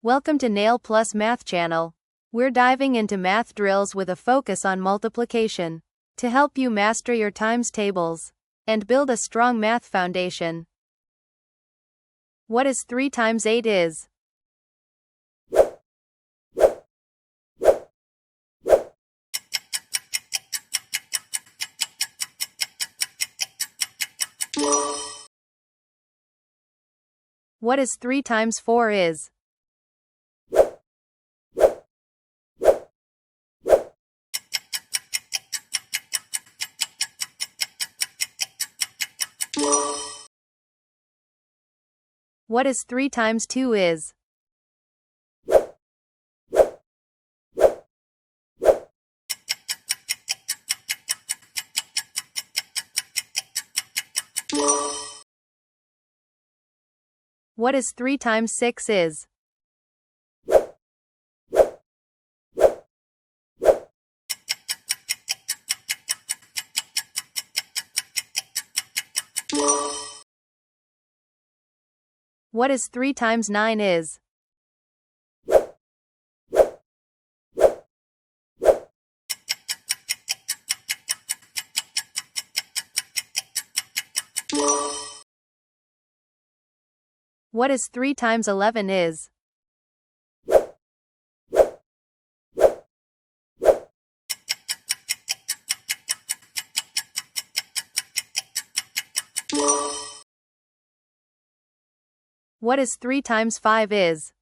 Welcome to Nail Plus Math Channel. We're diving into math drills with a focus on multiplication to help you master your times tables and build a strong math foundation. What is 3 times 8 is? What is 3 times 4 is? What is 3 times 2 is? What is 3 times 6 is? What is 3 times 9 is? What is 3 times 11 is? What is 3 times 5 is?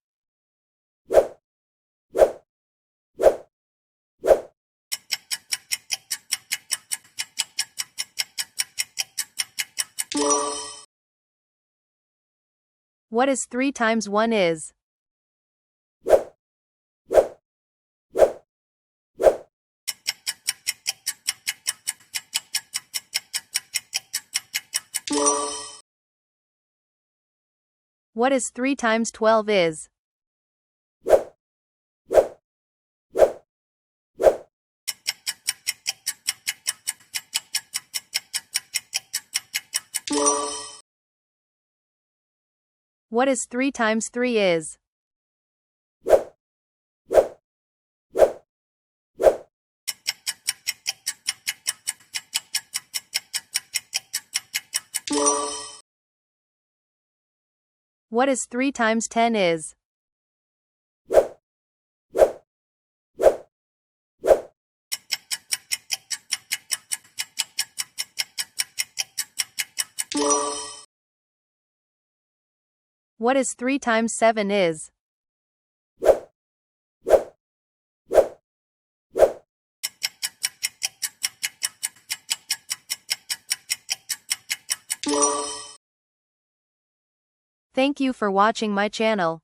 What is 3 times 1 is? What is 3 times 12 is? What is 3 times 3 is? What is 3 times 10 is? What is 3 times 7 is? Thank you for watching my channel.